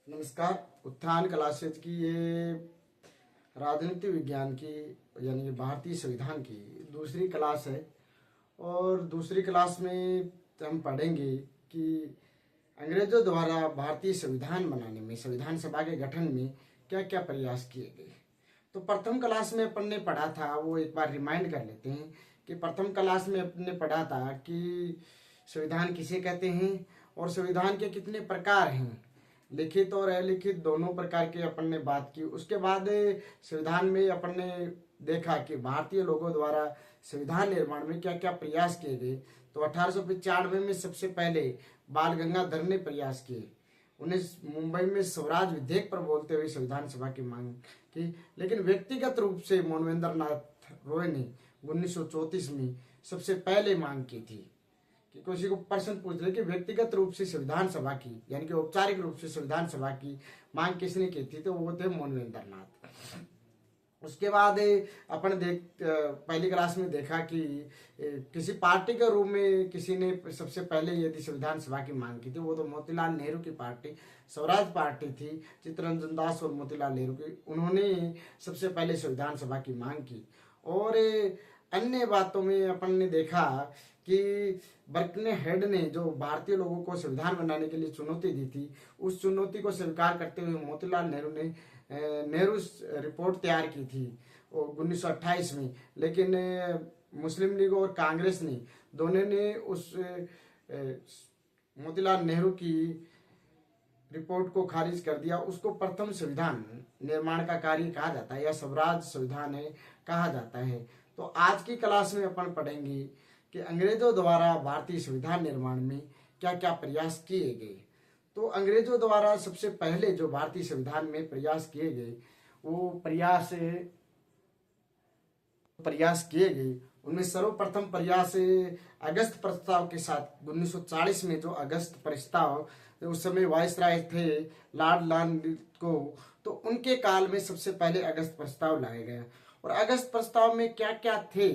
नमस्कार। उत्थान क्लासेज की ये राजनीति विज्ञान की यानी कि भारतीय संविधान की दूसरी क्लास है। और दूसरी क्लास में हम पढ़ेंगे कि अंग्रेजों द्वारा भारतीय संविधान बनाने में, संविधान सभा के गठन में क्या क्या प्रयास किए गए। तो प्रथम क्लास में अपन ने पढ़ा था, वो एक बार रिमाइंड कर लेते हैं कि प्रथम क्लास में अपन ने पढ़ा था कि संविधान किसे कहते हैं और संविधान के कितने प्रकार हैं, लिखित और अलिखित दोनों प्रकार की अपन ने बात की। उसके बाद संविधान में अपन ने देखा कि भारतीय लोगों द्वारा संविधान निर्माण में क्या क्या प्रयास किए गए। तो 1895 में सबसे पहले बाल गंगाधर ने प्रयास किए। उन्हें मुंबई में स्वराज विधेयक पर बोलते हुए संविधान सभा की मांग की, लेकिन व्यक्तिगत रूप से मोहनवेंद्र नाथ रॉय ने 1934 में सबसे पहले मांग की थी। कि किसी को प्रश्न पूछ रहे कि व्यक्तिगत रूप से संविधान सभा की यानी कि औपचारिक रूप से संविधान सभा की मांग किसने की थी, तो वो थे मोहनवेंद्र नाथ। उसके बाद अपन पहली क्लास में देखा कि किसी पार्टी के रूप में किसी ने सबसे पहले यदि संविधान सभा की मांग की थी, वो तो मोतीलाल नेहरू की पार्टी स्वराज पार्टी थी। चित्तरंजन दास और मोतीलाल नेहरू की, उन्होंने सबसे पहले संविधान सभा की मांग की। और अन्य बातों में अपन ने देखा कि बर्कने हेड ने जो भारतीय लोगों को संविधान बनाने के लिए चुनौती दी थी, उस चुनौती को स्वीकार करते हुए मोतीलाल नेहरू ने नेहरू रिपोर्ट तैयार की थी 1928 में। लेकिन मुस्लिम लीग और कांग्रेस ने दोनों ने उस मोतीलाल नेहरू की रिपोर्ट को खारिज कर दिया। उसको प्रथम संविधान निर्माण का कार्य कहा जाता है या स्वराज संविधान है कहा जाता है। तो आज की क्लास में अपन पढ़ेंगे कि अंग्रेजों द्वारा भारतीय संविधान निर्माण में क्या क्या प्रयास किए गए। तो अंग्रेजों द्वारा सबसे पहले जो भारतीय संविधान में प्रयास किए गए, वो प्रयास किए गए उनमें सर्वप्रथम प्रयास अगस्त प्रस्ताव के साथ 1940 में जो अगस्त प्रस्ताव, उस समय वायसराय थे लॉर्ड लॉर्न को, तो उनके काल में सबसे पहले अगस्त प्रस्ताव लाया गया। और अगस्त प्रस्ताव में क्या क्या थे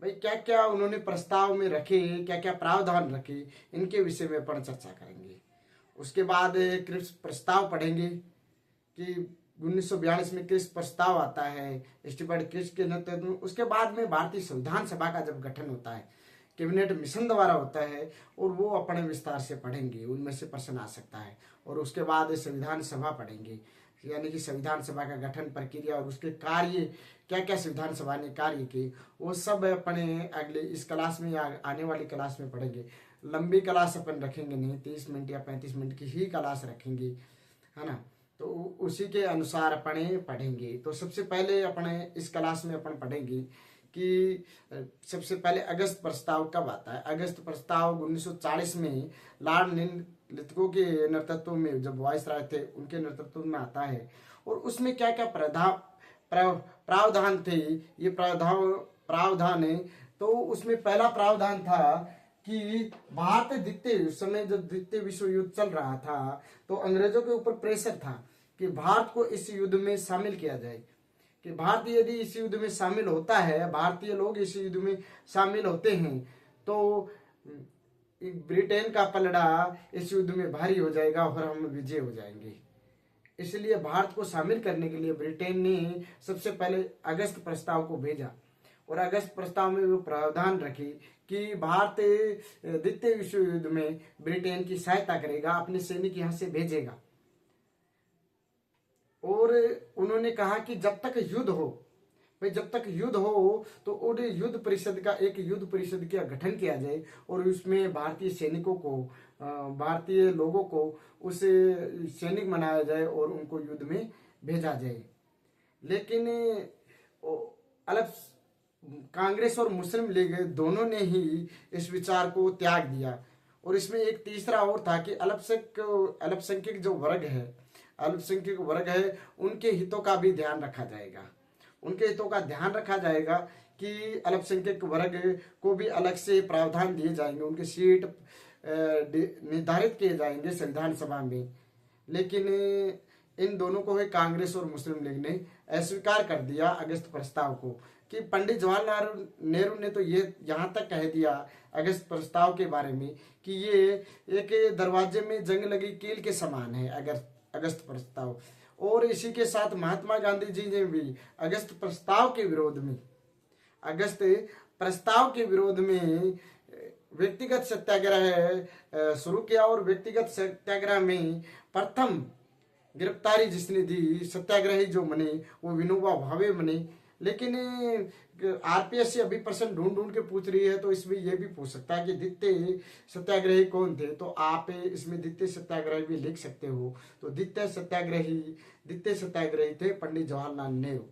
भाई, क्या क्या उन्होंने प्रस्ताव में रखे, क्या क्या प्रावधान रखे, इनके विषय में अपन चर्चा करेंगे। उसके बाद क्रिप्स प्रस्ताव पढ़ेंगे कि 1942 में क्रिप्स प्रस्ताव आता है स्टीफर्ड क्रिप्स के नेतृत्व में। उसके बाद में भारतीय संविधान सभा का जब गठन होता है, कैबिनेट मिशन द्वारा होता है, और वो अपने विस्तार से पढ़ेंगे, उनमें से प्रश्न आ सकता है। और उसके बाद संविधान सभा पढ़ेंगे, यानी कि संविधान सभा का गठन प्रक्रिया और उसके कार्य, क्या क्या संविधान सभा ने कार्य किए, वो सब अपने अगले इस क्लास में या आने वाली क्लास में पढ़ेंगे। लंबी क्लास अपन रखेंगे नहीं, 30 मिनट या 35 मिनट की ही क्लास रखेंगे, है ना। तो उसी के अनुसार अपने पढ़ेंगे। तो सबसे पहले अपने इस क्लास में अपन पढ़ेंगे कि सबसे पहले अगस्त प्रस्ताव कब आता है। अगस्त प्रस्ताव 1940 में लॉर्ड लिथगो के नेतृत्व में, जब वायसराय थे उनके नेतृत्व में आता है। और उसमें क्या क्या प्रावधान थे, ये प्रावधान है। तो उसमें पहला प्रावधान था कि भारत उस समय जब द्वितीय विश्व युद्ध चल रहा था, तो अंग्रेजों के ऊपर प्रेशर था कि भारत को इस युद्ध में शामिल किया जाए। कि भारत यदि इस युद्ध में शामिल होता है, भारतीय लोग इस युद्ध में शामिल होते हैं, तो ब्रिटेन का पलड़ा इस युद्ध में भारी हो जाएगा और हम विजय हो जाएंगे। इसलिए भारत को शामिल करने के लिए ब्रिटेन ने सबसे पहले अगस्त प्रस्ताव को भेजा। और अगस्त प्रस्ताव में वो प्रावधान रखे कि भारत द्वितीय विश्व युद्ध में ब्रिटेन की सहायता करेगा, अपने सैनिक यहां से भेजेगा। और उन्होंने कहा कि जब तक युद्ध हो, भाई जब तक युद्ध हो तो युद्ध परिषद का गठन किया जाए और उसमें भारतीय सैनिकों को, भारतीय लोगों को उस सैनिक बनाया जाए और उनको युद्ध में भेजा जाए। लेकिन अलग कांग्रेस और मुस्लिम लीग दोनों ने ही इस विचार को त्याग दिया। और इसमें एक तीसरा और था कि अल्पसंख्यक जो वर्ग है, उनके हितों का भी ध्यान रखा जाएगा। उनके हितों का ध्यान रखा जाएगा कि अल्पसंख्यक वर्ग को भी अलग से प्रावधान दिए जाएंगे, उनके सीट निर्धारित किए जाएंगे संविधान सभा में। लेकिन इन दोनों को ही कांग्रेस और मुस्लिम लीग ने अस्वीकार कर दिया अगस्त प्रस्ताव को। कि पंडित जवाहरलाल नेहरू ने तो ये यहाँ तक कह दिया अगस्त प्रस्ताव के बारे में कि ये एक दरवाजे में जंग लगी कील के समान है। अगर अगस्त प्रस्ताव। और इसी के साथ महात्मा गांधी जी ने भी अगस्त प्रस्ताव के विरोध में, अगस्त प्रस्ताव के विरोध में व्यक्तिगत सत्याग्रह शुरू किया। और व्यक्तिगत सत्याग्रह में प्रथम गिरफ्तारी जिसने दी, सत्याग्रही जो बने वो विनोबा भावे बने। लेकिन आरपीएससी अभी प्रश्न ढूंढ ढूंढ के पूछ रही है, तो इसमें यह भी पूछ सकता है कि द्वितीय सत्याग्रही कौन थे, तो आप इसमें द्वितीय सत्याग्रही भी लिख सकते हो। तो द्वितीय सत्याग्रही थे पंडित जवाहरलाल नेहरू।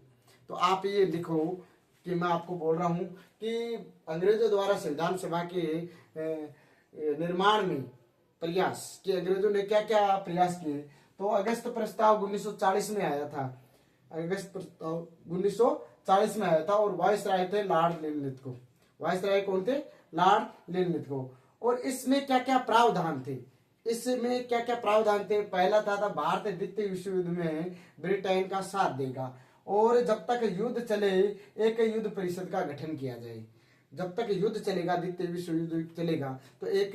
तो आप ये लिखो कि मैं आपको बोल रहा हूं कि अंग्रेजों द्वारा संविधान सभा के निर्माण में प्रयास कि अंग्रेजों ने क्या क्या प्रयास किए। तो अगस्त प्रस्ताव 1940 में आया था, अगस्त प्रस्ताव 1940 में आया था। और वायसराय थे लॉर्ड लिनलिथ। वायसराय कौन थे? लॉर्ड लिनलिथ। और इसमें क्या क्या प्रावधान थे, इसमें क्या क्या प्रावधान थे? पहला था भारत द्वितीय विश्व युद्ध में ब्रिटेन का साथ देगा और जब तक युद्ध चले एक युद्ध परिषद का गठन किया जाए। जब तक युद्ध चलेगा, द्वितीय विश्व युद्ध चलेगा, तो एक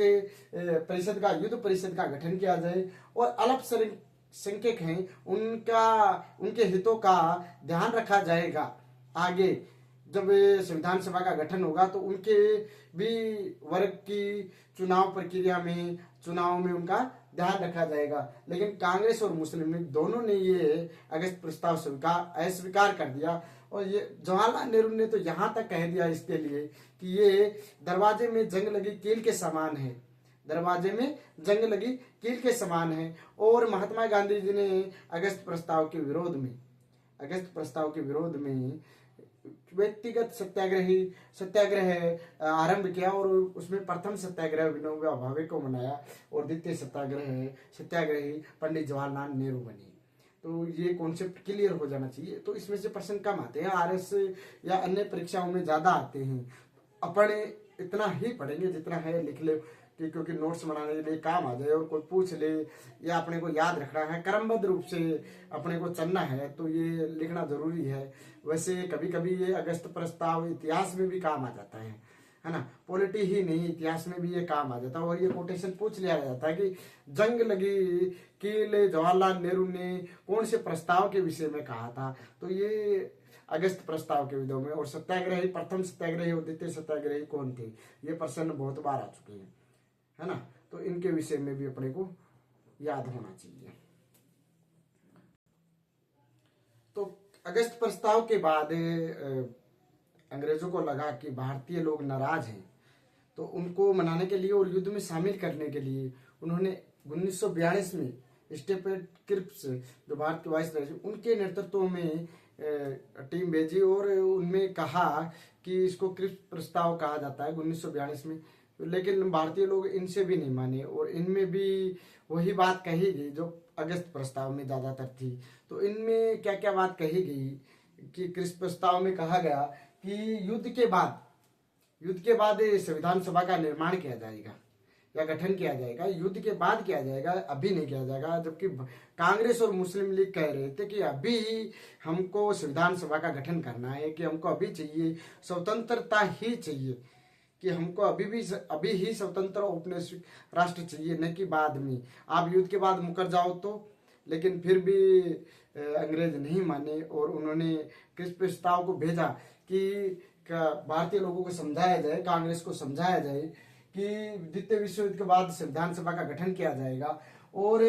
परिषद का, युद्ध परिषद का गठन किया जाए। और अल्पसंख्यक हैं उनके हितों का ध्यान रखा जाएगा। आगे जब संविधान सभा का गठन होगा तो उनके भी वर्ग की चुनाव में उनका ध्यान रखा जाएगा। लेकिन कांग्रेस और मुस्लिम लीग दोनों ने ये अगस्त प्रस्ताव अस्वीकार कर दिया। और ये जवाहरलाल नेहरू ने तो यहाँ तक कह दिया इसके लिए कि ये दरवाजे में जंग लगी कील के समान है, दरवाजे में जंग लगी कील के समान है। और महात्मा गांधी जी ने अगस्त प्रस्ताव के विरोध में व्यक्तिगत सत्याग्रह आरंभ किया। और उसमें प्रथम सत्याग्रह विनोबा भावे को मनाया और द्वितीय सत्याग्रही पंडित जवाहरलाल नेहरू बने। तो ये कॉन्सेप्ट क्लियर हो जाना चाहिए। तो इसमें से प्रश्न कम आते हैं, आरएस या अन्य परीक्षाओं में ज्यादा आते हैं। अपन इतना ही पढ़ेंगे जितना है लिख ले, क्योंकि नोट्स बनाने के लिए काम आ जाए और कोई पूछ ले या अपने को याद रखना है, क्रमबद्ध रूप से अपने को चलना है, तो ये लिखना जरूरी है। वैसे कभी कभी ये अगस्त प्रस्ताव इतिहास में भी काम आ जाता है ना, पॉलिटी ही नहीं इतिहास में भी ये काम आ जाता है। और ये कोटेशन पूछ लिया जाता है कि जंग लगी कील जवाहरलाल नेहरू ने कौन से प्रस्ताव के विषय में कहा था, तो ये अगस्त प्रस्ताव के विषय में। और सत्याग्रही, प्रथम सत्याग्रही और द्वितीय सत्याग्रही कौन थे, ये प्रश्न बहुत बार आ चुके हैं, है ना। तो इनके विषय में भी अपने को याद होना चाहिए। तो अगस्त प्रस्ताव के बाद अंग्रेजों को लगा कि भारतीय लोग नाराज हैं, तो उनको मनाने के लिए और युद्ध में शामिल करने के लिए उन्होंने 1942 में स्टेफर्ड क्रिप्स जो भारत के वाइसराय उनके नेतृत्व में टीम भेजी और उनमें कहा कि इसको क्रिप्स प्रस्ताव कहा जाता है 1942 में। लेकिन भारतीय लोग इनसे भी नहीं माने और इनमें भी वही बात कही गई जो अगस्त प्रस्ताव में ज्यादातर थी। तो इनमें क्या क्या बात कही गई कि क्रिप्स प्रस्ताव में कहा गया कि युद्ध के बाद संविधान सभा का निर्माण किया जाएगा या गठन किया जाएगा, युद्ध के बाद किया जाएगा, अभी नहीं किया जाएगा। जबकि कांग्रेस और मुस्लिम लीग कह रहे थे कि अभी हमको संविधान सभा का गठन करना है, कि हमको अभी चाहिए, स्वतंत्रता ही चाहिए, कि हमको अभी ही स्वतंत्र औपनिवेशिक राष्ट्र चाहिए, न कि बाद में। आप युद्ध के बाद मुकर जाओ तो। लेकिन फिर भी अंग्रेज नहीं माने और उन्होंने किस प्रस्ताव को भेजा कि भारतीय लोगों को समझाया जाए, कांग्रेस को समझाया जाए कि द्वितीय विश्व युद्ध के बाद संविधान सभा का गठन किया जाएगा। और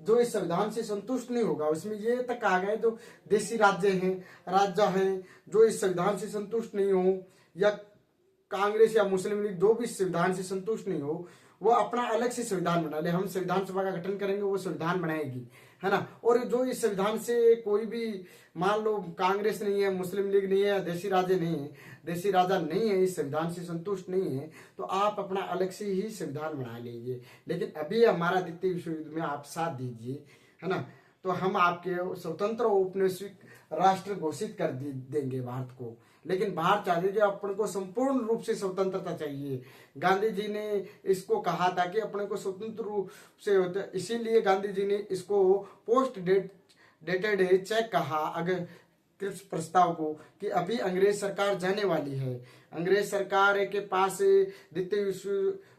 जो इस संविधान से संतुष्ट नहीं होगा, उसमें ये तक कहा गया जो देशी राज्य हैं जो इस संविधान से संतुष्ट नहीं हो, या कांग्रेस या मुस्लिम लीग जो भी संविधान से संतुष्ट नहीं हो, वो अपना अलग से संविधान बना ले। हम संविधान सभा का गठन करेंगे, वो संविधान बनाएगी, है ना। और जो इस संविधान से कोई भी, मान लो कांग्रेस नहीं है, मुस्लिम लीग नहीं है, देशी राजा नहीं है, इस संविधान से संतुष्ट नहीं है, तो आप अपना अलग से ही संविधान बना लीजिए। लेकिन अभी हमारा द्वितीय विश्व युद्ध में आप साथ दीजिए, है ना, तो हम आपके स्वतंत्र औपनिवेशिक राष्ट्र घोषित कर देंगे भारत को। लेकिन भारत चाहते कि अपने को संपूर्ण रूप से स्वतंत्रता चाहिए। गांधी जी ने इसको कहा था कि अपने को स्वतंत्र रूप से होता, इसीलिए गांधी जी ने इसको पोस्ट डेटेड चेक कहा। अगर क्रिप्स प्रस्ताव को कि अभी अंग्रेज सरकार जाने वाली है, अंग्रेज सरकार के पास द्वितीय विश्व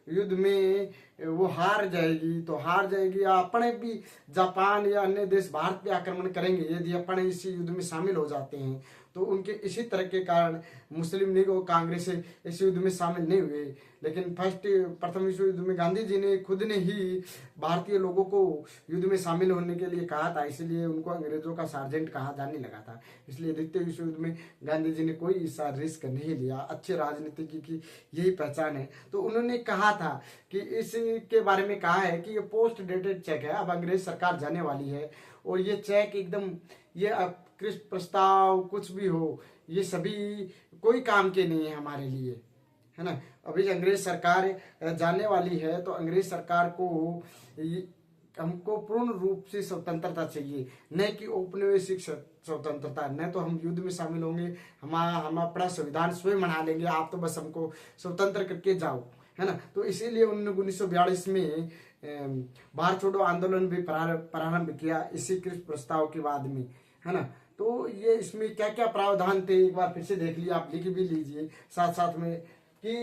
युद्ध में वो हार जाएगी, तो हार जाएगी या अपने भी जापान या अन्य देश भारत पे आक्रमण करेंगे यदि अपने इसी युद्ध में शामिल हो जाते हैं। तो उनके इसी तरह के कारण मुस्लिम लीग और कांग्रेस इस युद्ध में शामिल नहीं हुए। लेकिन प्रथम विश्व युद्ध में गांधी जी ने खुद ने ही भारतीय लोगों को युद्ध में शामिल होने के लिए कहा था, इसलिए उनको अंग्रेजों का सार्जेंट कहा जाने लगा था। इसलिए द्वितीय विश्व युद्ध में गांधी जी ने कोई ऐसा रिस्क नहीं लिया। अच्छे राजनीतिज्ञ की यही पहचान है। तो उन्होंने कहा था कि इसके बारे में कहा है कि ये पोस्ट डेटेड चेक है, अब अंग्रेज सरकार जाने वाली है और ये चेक एकदम ये अब क्रिप्स प्रस्ताव कुछ भी हो ये सभी कोई काम के नहीं है हमारे लिए, है ना। अभी अंग्रेज सरकार जाने वाली है तो अंग्रेज सरकार को हमको पूर्ण रूप से स्वतंत्रता चाहिए, न कि औपनिवेशिक स्वतंत्रता। न तो हम युद्ध में शामिल होंगे, हम अपना संविधान स्वयं बना लेंगे, आप तो बस हमको स्वतंत्र करके जाओ, है ना। तो इसीलिए उन्होंने 1942 में भारत छोड़ो आंदोलन भी प्रारंभ किया इसी क्रिप्स प्रस्ताव के बाद में, है ना। तो ये इसमें क्या क्या प्रावधान थे एक बार फिर से देख लिया, आप लिख भी लीजिए साथ साथ में कि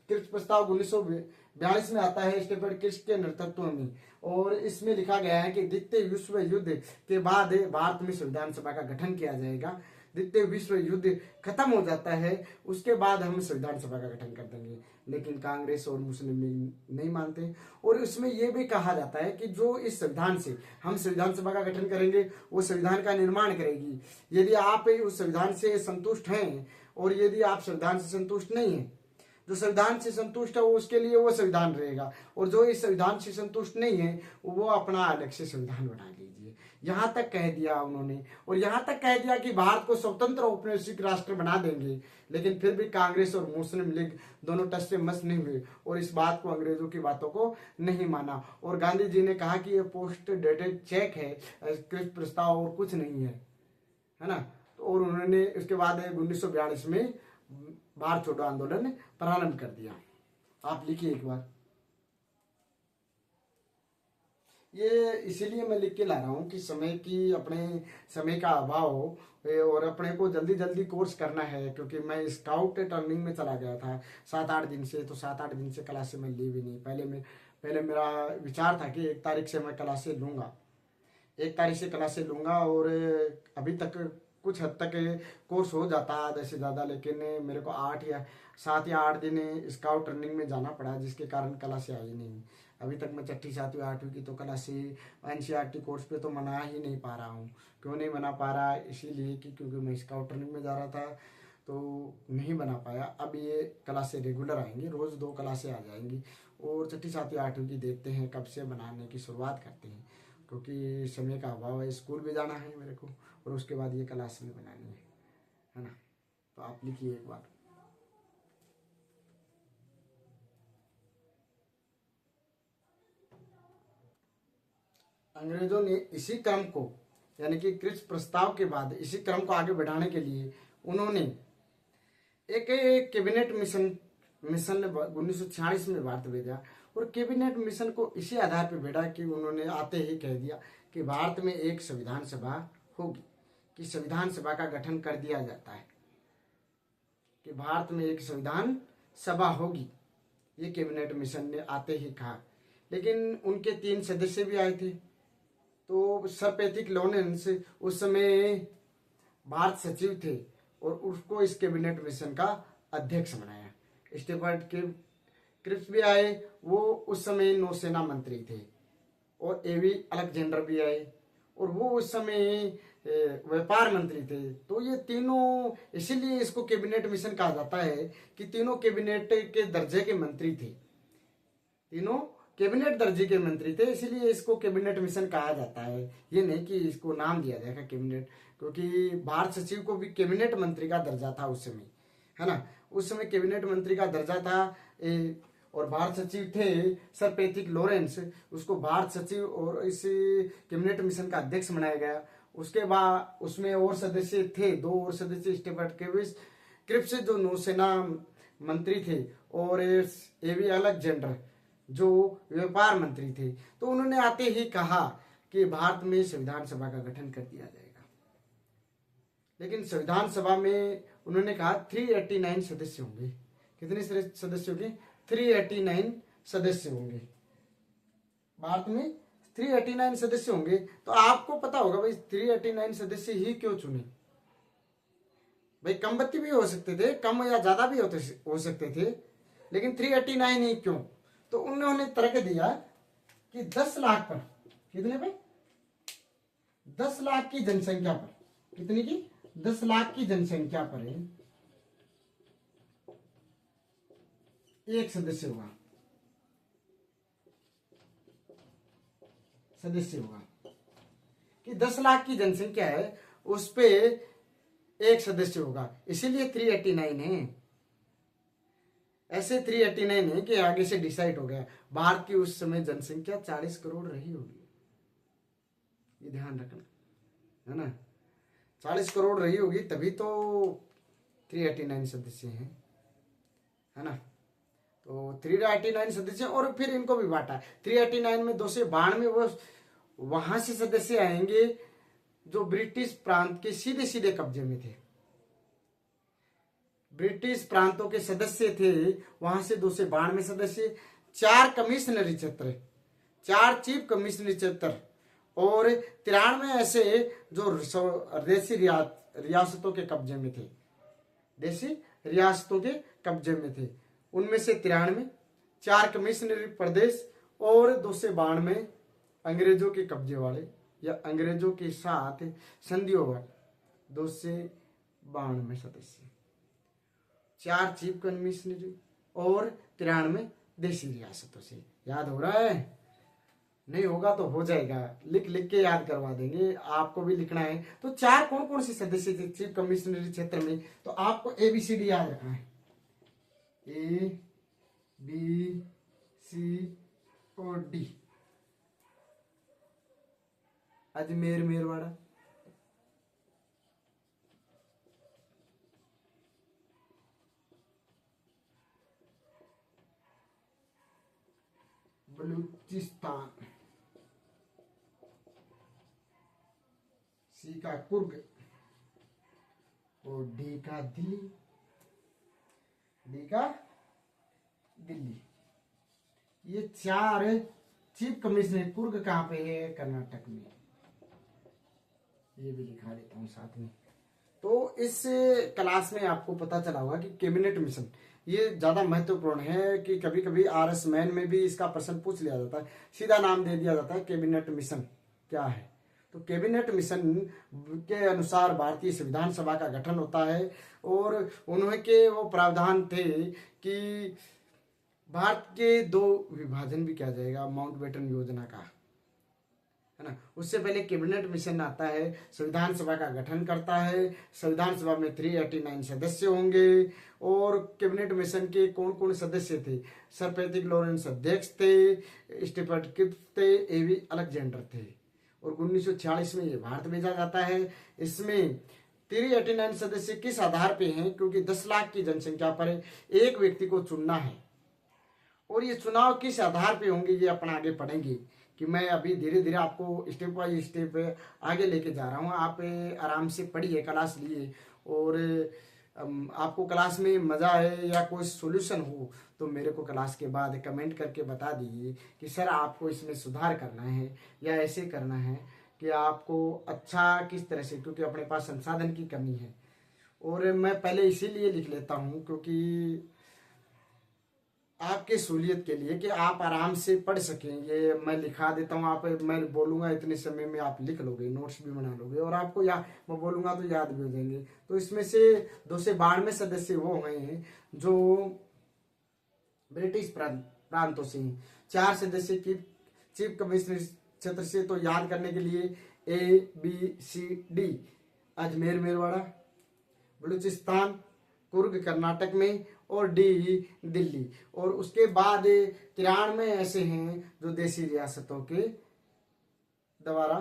क्रिप्स प्रस्ताव 1942 में आता है स्टीफन क्रिप्स के नेतृत्व में, और इसमें लिखा गया है कि द्वितीय विश्व युद्ध के बाद भारत में संविधान सभा का गठन किया जाएगा। द्वितीय विश्व युद्ध खत्म हो जाता है उसके बाद हम संविधान सभा का गठन कर देंगे। लेकिन कांग्रेस और मुस्लिम लीग नहीं मानते, और इसमें यह भी कहा जाता है कि जो इस संविधान से हम संविधान सभा का गठन करेंगे वो संविधान का निर्माण करेगी। यदि आप उस संविधान से संतुष्ट हैं और यदि आप संविधान से संतुष्ट नहीं है, जो संविधान से संतुष्ट है वो उसके लिए वो संविधान रहेगा, और जो इस संविधान से संतुष्ट नहीं है वो अपना अलग से संविधान बना लीजिए। यहाँ तक कह दिया उन्होंने, और यहाँ तक कह दिया कि भारत को स्वतंत्र औपनिवेशिक राष्ट्र बना देंगे। लेकिन फिर भी कांग्रेस और मुस्लिम लीग दोनों टस से मस नहीं हुए और इस बात को, अंग्रेजों की बातों को नहीं माना। और गांधी जी ने कहा कि ये पोस्ट डेटेड चेक है, क्रिप्स प्रस्ताव और कुछ नहीं है ना। और उन्होंने उसके बाद 1942 में भारत छोड़ो आंदोलन प्रारंभ कर दिया। आप लिखिए एक बार, ये इसीलिए मैं लिख के ला रहा हूँ कि अपने समय का अभाव हो और अपने को जल्दी जल्दी कोर्स करना है, क्योंकि मैं स्काउट टर्निंग में चला गया था 7-8 दिन से, तो 7-8 दिन से क्लासे में ली भी नहीं। पहले मेरा विचार था कि 1 तारीख से मैं क्लासे लूँगा, 1 तारीख से क्लासे लूँगा, और अभी तक कुछ हद तक कोर्स हो जाता आधे से ज़्यादा, लेकिन मेरे को 7 या 8 दिन स्काउट ट्रेनिंग में जाना पड़ा, जिसके कारण क्लासे आई नहीं। अभी तक मैं 6ठी 7वीं 8वीं की तो क्लासे NCERT कोर्स पे तो मना ही नहीं पा रहा हूँ। क्यों नहीं बना पा रहा, इसीलिए कि क्योंकि मैं स्काउट ट्रेनिंग में जा रहा था तो नहीं बना पाया। अब ये क्लासे रेगुलर आएंगी, रोज़ 2 क्लासे आ जाएंगी, और 6ठी 7वीं 8वीं की देखते हैं कब से बनाने की शुरुआत करते हैं, क्योंकि समय का अभाव है। स्कूल भी जाना है मेरे को और उसके बाद ये क्लास भी बनानी है ना। तो आप लिखिए एक बार, अंग्रेजों ने इसी क्रम को, यानी कि क्रिप्स प्रस्ताव के बाद इसी क्रम को आगे बढ़ाने के लिए उन्होंने एक कैबिनेट मिशन 1946 में भारत भेजा, और कैबिनेट मिशन को इसी आधार पर भेजा कि उन्होंने आते ही कह दिया कि भारत में एक संविधान सभा होगी, कि संविधान सभा का गठन कर दिया जाता है, कि भारत में एक संविधान सभा होगी। ये कैबिनेट मिशन ने आते ही कहा। लेकिन उनके 3 सदस्य भी आए थे। तो सर पैट्रिक लॉरेंस उस समय भारत सचिव थे और उसको इस कैबिनेट मिशन का अध्यक्ष बनाया। स्टीफन क्रिप्स भी आए, वो उस समय नौसेना मंत्री थे, और एवी अलेक्जेंडर भी आए और वो उस समय व्यापार मंत्री थे। तो ये तीनों, इसीलिए इसको कैबिनेट मिशन कहा जाता है कि तीनों कैबिनेट के दर्जे के मंत्री थे, तीनों कैबिनेट दर्जे के मंत्री थे, इसीलिए इसको कैबिनेट मिशन कहा जाता है। ये नहीं कि इसको नाम दिया जाएगा कैबिनेट, क्योंकि भारत सचिव को भी कैबिनेट मंत्री का दर्जा था उस समय, है ना। उस समय कैबिनेट मंत्री का दर्जा था, और भारत सचिव थे सर पैट्रिक लॉरेंस, उसको भारत सचिव और इस कैबिनेट मिशन का अध्यक्ष बनाया गया। उसके बाद उसमें और सदस्य थे, 2 और सदस्य, स्टीफन क्रिप्स जो नौसेना मंत्री थे, और एवी अलेक्जेंडर जो व्यापार मंत्री थे। तो उन्होंने आते ही कहा कि भारत में संविधान सभा का गठन कर दिया जाएगा। लेकिन संविधान सभा में उन्होंने कहा 389 सदस्य होंगे। कितने सदस्य होंगे? 389 सदस्य होंगे। भारत में 389 सदस्य होंगे। तो आपको पता होगा भाई 389 सदस्य ही क्यों चुने? भाई कम बत्ती भी हो सकते थे, कम या ज्यादा भी हो सकते थे, लेकिन 389 ही क्यों? तो उन्होंने तर्क दिया कि 10 लाख पर, कितने पे? 10 लाख की जनसंख्या पर, कितनी की? 10 लाख की जनसंख्या पर एक सदस्य होगा, कि 10 लाख की जनसंख्या है उस पे एक सदस्य होगा, इसीलिए 389 है। ऐसे 389 है कि आगे से डिसाइड हो गया। भारत की उस समय जनसंख्या 40 करोड़ रही होगी, ये ध्यान रखना है ना। 40 करोड़ रही होगी तभी तो 389 सदस्य हैं, है ना। तो 389 सदस्य, और फिर इनको भी बांटा। 389 में 292 वो वहां से सदस्य आएंगे जो ब्रिटिश प्रांत के सीधे सीधे कब्जे में थे, ब्रिटिश प्रांतों के सदस्य थे, वहां से 292 सदस्य, 4 कमिश्नरी क्षेत्र, 4 चीफ कमिश्नरी क्षेत्र, और 93 ऐसे जो देशी रियासतों के कब्जे में थे, देशी रियासतों के कब्जे में थे। उनमें से 93, 4 कमिश्नरी प्रदेश और 292 अंग्रेजों के कब्जे वाले या अंग्रेजों के साथ संधियों वाले 292 सदस्य, 4 चीफ कमिश्नरी और 93 देशी रियासतों से। याद हो रहा है? नहीं होगा तो हो जाएगा, लिख लिख के याद करवा देंगे, आपको भी लिखना है। तो 4 कौन कौन से सदस्य थे चीफ कमिश्नरी क्षेत्र में? तो आपको ABCD याद रखना है, ABC और D। अजमेर मेरवाड़ा, बलूचिस्तान, C का कुर्ग और D का दिल्ली, ये 4 चीफ कमिश्नर। कुर्ग कहाँ पे है? कर्नाटक में, ये भी लिखा देता हूँ साथ में। तो इस क्लास में आपको पता चला होगा कि कैबिनेट मिशन ये ज्यादा महत्वपूर्ण है, कि कभी कभी RS मैन में भी इसका प्रश्न पूछ लिया जाता है, सीधा नाम दे दिया जाता है कैबिनेट मिशन क्या है। तो कैबिनेट मिशन के अनुसार भारतीय संविधान सभा का गठन होता है, और उनके वो प्रावधान थे कि भारत के 2 विभाजन भी किया जाएगा माउंटबेटन योजना का, है ना। उससे पहले कैबिनेट मिशन आता है, संविधान सभा का गठन करता है। संविधान सभा में 389 सदस्य होंगे, और कैबिनेट मिशन के कौन कौन सदस्य थे? सर पैट्रिक लॉरेंस अध्यक्ष थे, स्टीफर्ड क्रिप्स थे, A.V. अलेक्जेंडर थे, और 1946 में ये भारत भेजा जाता है। इसमें 389 सदस्य किस आधार पे हैं? क्योंकि 10 लाख की जनसंख्या पर एक व्यक्ति को चुनना है, और ये चुनाव किस आधार पे होंगे ये अपन आगे पढ़ेंगे, कि मैं अभी धीरे धीरे आपको स्टेप बाय स्टेप आगे लेके जा रहा हूँ। आप आराम से पढ़िए, क्लास लिए, और आपको क्लास में मजा आए या कोई सॉल्यूशन हो तो मेरे को क्लास के बाद कमेंट करके बता दीजिए कि सर आपको इसमें सुधार करना है या ऐसे करना है, कि आपको अच्छा किस तरह से, क्योंकि अपने पास संसाधन की कमी है। और मैं पहले इसीलिए लिख लेता हूँ क्योंकि आपके सहूलियत के लिए, कि आप आराम से पढ़ सकें। ये मैं लिखा देता हूँ, आप, मैं बोलूँगा इतने समय में आप लिख लोगे, नोट्स भी बना लोगे, और आपको मैं बोलूँगा तो याद भी हो जाएंगे। तो इसमें से 292 सदस्य वो हैं जो ब्रिटिश प्रांतों से हैं, 4 सदस्य की चीफ कमिश्नर क्षेत्र से। तो याद करने के लिए ABCD, अजमेर मेरवाड़ा, बलूचिस्तान, कुर्ग कर्नाटक में, और D दिल्ली। और उसके बाद 93 ऐसे हैं जो देशी रियासतों के द्वारा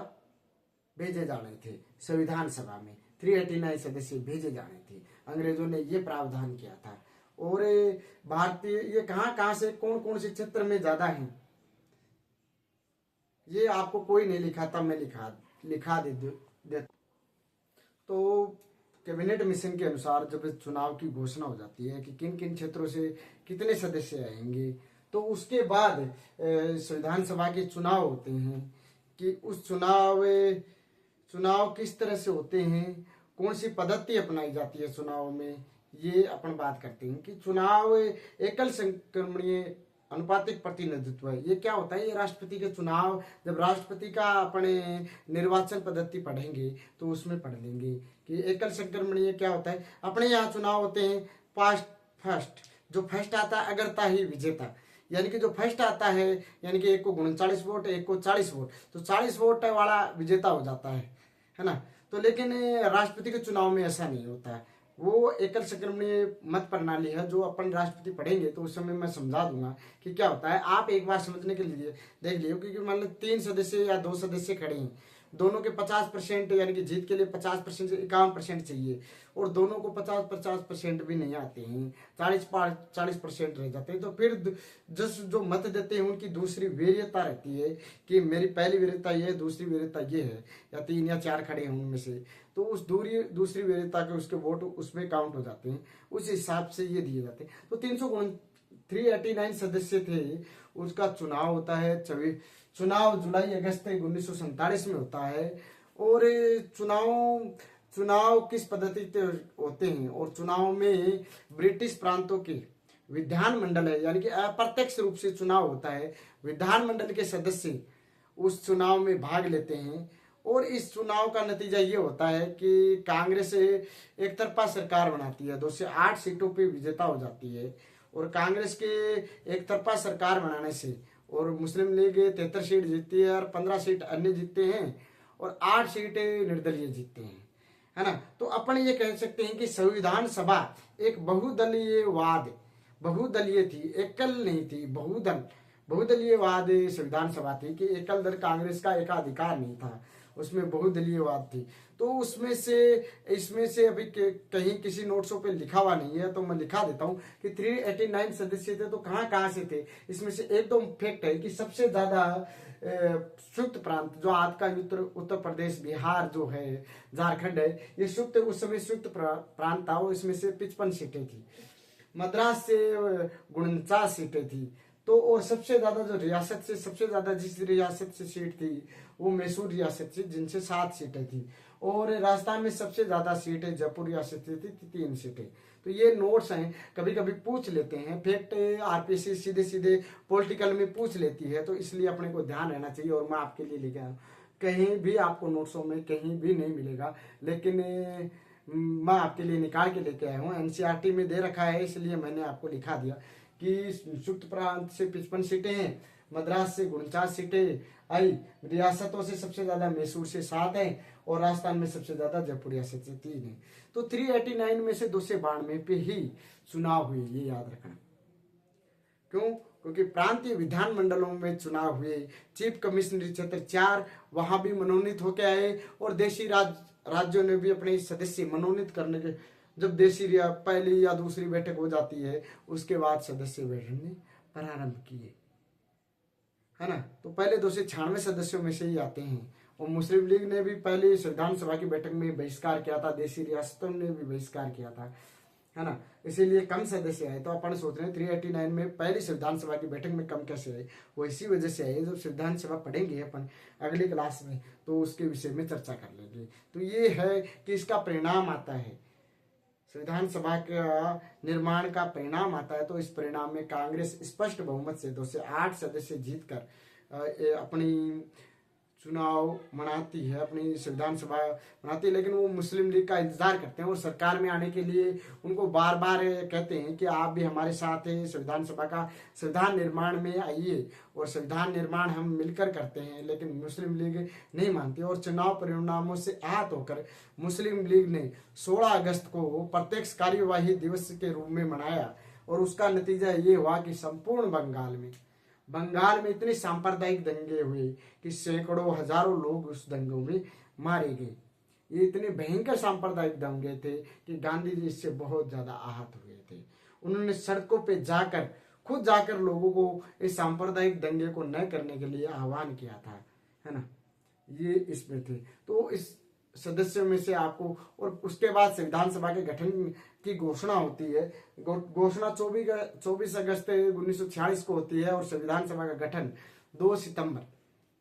भेजे जाने थे संविधान सभा में, 389 सदस्य भेजे जाने थे। अंग्रेजों ने ये प्रावधान किया था। और भारतीय ये कहाँ से कौन कौन से क्षेत्र में ज्यादा हैं, ये आपको कोई नहीं लिखा था, मैं लिखा दे। तो कैबिनेट मिशन के अनुसार जब चुनाव की घोषणा हो जाती है कि किन किन क्षेत्रों से कितने सदस्य आएंगे, तो उसके बाद संविधान सभा के चुनाव होते हैं कि उस चुनाव किस तरह से होते हैं, कौन सी पद्धति अपनाई जाती है चुनाव में, ये अपन बात करते हैं कि चुनाव एकल संक्रमणीय अनुपातिक प्रतिनिधित्व है। ये क्या होता है, ये राष्ट्रपति के चुनाव, जब राष्ट्रपति का अपने निर्वाचन पद्धति पढ़ेंगे तो उसमें पढ़ लेंगे कि एकल संक्रमणीय क्या होता है। अपने यहाँ चुनाव होते हैं पास्ट फर्स्ट, जो फर्स्ट आता है अगरता ही विजेता, यानी कि जो फर्स्ट आता है, यानी कि एक को 39 वोट, एक को 40 वोट, तो 40 वोट वाला विजेता हो जाता है ना। तो लेकिन राष्ट्रपति के चुनाव में ऐसा नहीं होता है, वो एकल संक्रमणीय मत प्रणाली है जो अपन राष्ट्रपति पढ़ेंगे तो उस समय मैं समझा दूंगा कि क्या होता है। आप एक बार समझने के लिए देख लियो, क्योंकि मान लो 3 सदस्य या 2 सदस्य खड़े हैं, दोनों के 50% यानी कि जीत के लिए 50% से 51% चाहिए, और दोनों को 50-50% भी नहीं आते हैं, 40% रह जाते हैं, तो फिर जो मत देते हैं उनकी दूसरी वरीयता रहती है कि मेरी पहली वरीयता ये है, दूसरी वरीयता ये है, या 3 या 4 खड़े हैं उनमें से, तो उस दूसरी वरीयता के उसके वोट उसमें काउंट हो जाते हैं, उस हिसाब से ये दिए जाते हैं। तो 389 सदस्य थे, उसका चुनाव होता है चुनाव जुलाई अगस्त 1947 में होता है। और चुनाव किस पद्धति से होते हैं, और चुनाव में ब्रिटिश प्रांतों के विधानमंडल है, यानी कि अप्रत्यक्ष रूप से चुनाव होता है, विधानमंडल के सदस्य उस चुनाव में भाग लेते हैं। और इस चुनाव का नतीजा ये होता है कि कांग्रेस एक तरफा सरकार बनाती है, 2 से 8 सीटों पे विजेता हो जाती है, और कांग्रेस के एक तरफा सरकार बनाने से और मुस्लिम लीग 73 सीट जीतती है, और 15 सीट अन्य जीतते हैं, और 8 सीटें निर्दलीय जीतते हैं, है ना। तो अपन ये कह सकते हैं कि संविधान सभा एक बहुदलीय थी, एकल नहीं थी, बहुदलीयवाद संविधान सभा थी कि एकल दल कांग्रेस का एकाधिकार नहीं था, उसमें बहुदलीयवाद थी। तो इसमें से अभी कहीं किसी नोट्सों पे लिखा हुआ नहीं है, तो मैं लिखा देता हूं कि 389 सदस्य थे, तो कहां से थे। इसमें से एक तो फैक्ट है कि सबसे ज्यादा संयुक्त प्रांत जो आज का उत्तर प्रदेश, बिहार जो है, झारखंड है, ये उस समय संयुक्त प्रांत था, वो इसमें से 55 सीटें थी। मद्रास से 49 सीटें थी। तो और सबसे ज्यादा जो रियासत से सबसे ज्यादा जिस रियासत से सीट थी वो मैसूर रियासत से, जिनसे 7 सीटें थी। और राजस्थान में सबसे ज्यादा सीटें जयपुर रियासत से थी, 3 सीटें। तो ये नोट्स हैं, कभी कभी पूछ लेते हैं, फैक्ट आरपीसी सीधे पॉलिटिकल में पूछ लेती है, तो इसलिए अपने को ध्यान रहना चाहिए। और मैं आपके लिए लेके आया हूँ, कहीं भी आपको नोट्सों में कहीं भी नहीं मिलेगा, लेकिन मैं आपके लिए निकाल के लेके आया हूँ। एनसीईआरटी में दे रखा है, इसलिए मैंने आपको लिखा दिया कि संयुक्त प्रांत से 55 सीटें हैं, मद्रास से 49 सीटें आई, रियासतों से सबसे ज्यादा मैसूर से 7 हैं, और राजस्थान में सबसे ज्यादा जयपुर रियासत से 3 है। तो 389 में से 292 पे ही चुनाव हुए, ये याद रखना। क्यों? क्योंकि प्रांतीय विधानमंडलों में चुनाव हुए, चीफ कमिश्नरी क्षेत्र 4 वहां भी मनोनीत होके आए, और देशी राज्यों ने भी अपने सदस्य मनोनीत करने के, जब देशी पहली या दूसरी बैठक हो जाती है उसके बाद सदस्य बैठने प्रारंभ किए, है ना। तो पहले 296 सदस्यों में से ही आते हैं, और मुस्लिम लीग ने भी पहले संविधान सभा की बैठक में बहिष्कार किया था, देशी रियासतों ने भी बहिष्कार किया था, है ना। इसीलिए कम सदस्य आए। तो अपन सोच रहे हैं 389 में पहली संविधान सभा की बैठक में कम कैसे आए, वो इसी वजह से आए। जब संविधान सभा पढ़ेंगे अपन अगली क्लास में तो उसके विषय में चर्चा कर लेंगे। तो ये है कि इसका परिणाम आता है, संविधान सभा का निर्माण का परिणाम आता है। तो इस परिणाम में कांग्रेस स्पष्ट बहुमत से 2 से 8 सदस्य जीतकर अपनी चुनाव मनाती है, अपनी संविधान सभा मनाती है। लेकिन वो मुस्लिम लीग का इंतजार करते हैं, और सरकार में आने के लिए उनको बार बार कहते हैं कि आप भी हमारे साथ हैं, संविधान सभा का संविधान निर्माण में आइए, और संविधान निर्माण हम मिलकर करते हैं। लेकिन मुस्लिम लीग नहीं मानती, और चुनाव परिणामों से आहत होकर मुस्लिम लीग ने 16 अगस्त को प्रत्यक्ष कार्यवाही दिवस के रूप में मनाया, और उसका नतीजा ये हुआ कि संपूर्ण बंगाल में इतने सांप्रदायिक दंगे हुए कि सैकड़ों हजारों लोग उस दंगों में मारे गए। ये इतने भयंकर सांप्रदायिक दंगे थे कि गांधी जी इससे बहुत ज्यादा आहत हुए थे। उन्होंने सड़कों पे खुद जाकर लोगों को इस सांप्रदायिक दंगे को न करने के लिए आह्वान किया था, है ना। ये इसमें थे। तो इस सदस्यों में से आपको, और उसके बाद संविधान सभा के गठन की घोषणा होती है। घोषणा 24 अगस्त 1946 को होती है और संविधान सभा का गठन 2 सितंबर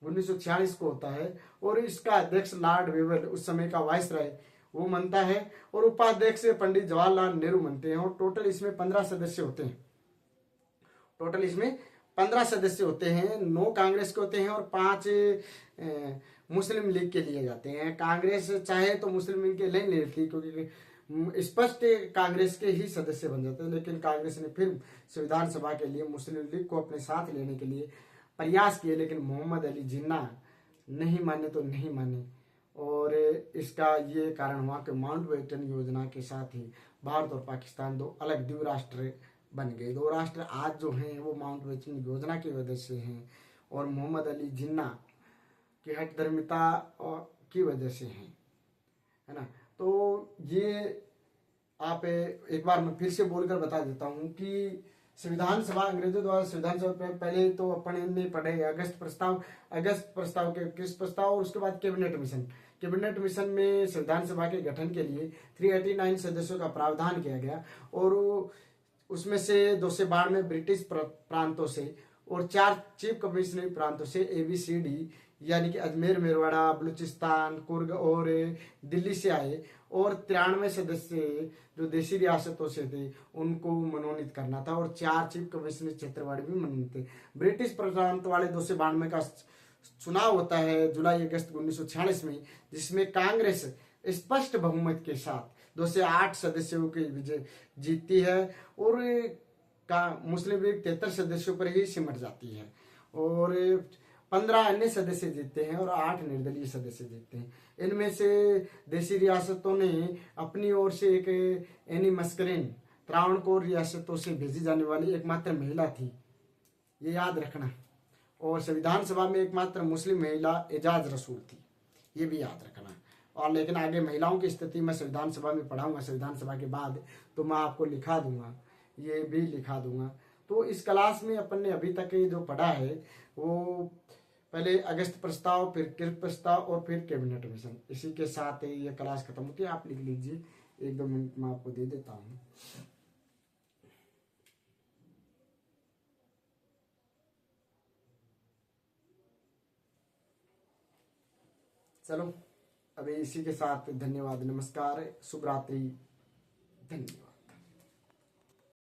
1946 को होता है। और इसका अध्यक्ष लॉर्ड वेवर, उस समय का वाइसराय, वो मनता है, और उपाध्यक्ष पंडित जवाहरलाल नेहरू मनते हैं। और टोटल इसमें 15 सदस्य होते हैं। टोटल इसमें 15 सदस्य होते हैं। 9 कांग्रेस के होते हैं और 5 मुस्लिम लीग के लिए जाते हैं। कांग्रेस चाहे तो मुस्लिम लीग के नहीं लेती, क्योंकि स्पष्ट कांग्रेस के ही सदस्य बन जाते हैं, लेकिन कांग्रेस ने फिर संविधान सभा के लिए मुस्लिम लीग को अपने साथ लेने के लिए प्रयास किए, लेकिन मोहम्मद अली जिन्ना नहीं माने तो नहीं माने। और इसका ये कारण हुआ कि माउंटबेटन योजना के साथ ही भारत और पाकिस्तान 2 अलग द्वीप राष्ट्र बन गए। 2 राष्ट्र आज जो हैं वो माउंटबेटन योजना की वजह से हैं, और मोहम्मद अली जिन्ना की हठधर्मिता की वजह से हैं, है ना। तो ये आप एक बार मैं फिर से बोलकर बता देता हूँ कि संविधान सभा, अंग्रेजों द्वारा संविधान सभा पहले तो अपन ने पढ़े अगस्त प्रस्ताव के किस प्रस्ताव, और उसके बाद कैबिनेट मिशन में संविधान सभा के गठन के लिए 389 सदस्यों का प्रावधान किया गया। और उसमें से 292 ब्रिटिश प्रांतों से और 4 चीफ कमिश्नरी प्रांतों से ABCD, यानी कि अजमेर, मेरवाड़ा, बलूचिस्तान, कुर्ग और दिल्ली से आए। और 93 सदस्य जो देशी रियासतों से थे उनको मनोनीत करना था, और 4 चीफ कमिश्नरी क्षेत्रवाड़ी भी मनोनीत थे। ब्रिटिश प्रांत वाले 292 का चुनाव होता है जुलाई अगस्त 1946 में, जिसमें कांग्रेस स्पष्ट बहुमत के साथ 2 से 8 सदस्यों की विजय जीतती है, और मुस्लिम लीग 73 सदस्यों पर ही सिमट जाती है, और 15 अन्य सदस्य जीतते हैं और 8 निर्दलीय सदस्य जीतते हैं। इनमें से देशी रियासतों ने अपनी ओर से एक एनी मस्करीन त्रावणकोर रियासतों से भेजी जाने वाली एकमात्र महिला थी, ये याद रखना। और संविधान सभा में एकमात्र मुस्लिम महिला एजाज रसूल थी, ये भी याद रखना। और लेकिन आगे महिलाओं की स्थिति मैं संविधान सभा में पढ़ाऊंगा, संविधान सभा के बाद तो मैं आपको लिखा दूंगा, ये भी लिखा दूंगा। तो इस क्लास में अपन ने अभी तक जो पढ़ा है वो पहले अगस्त प्रस्ताव, फिर किर्क प्रस्ताव और फिर कैबिनेट मिशन। इसी के साथ ये क्लास खत्म होती है। आप लिख लीजिए, 1-2 मिनट में आपको दे देता हूँ। चलो, अभी इसी के साथ धन्यवाद, नमस्कार, शुभ रात्रि, धन्यवाद।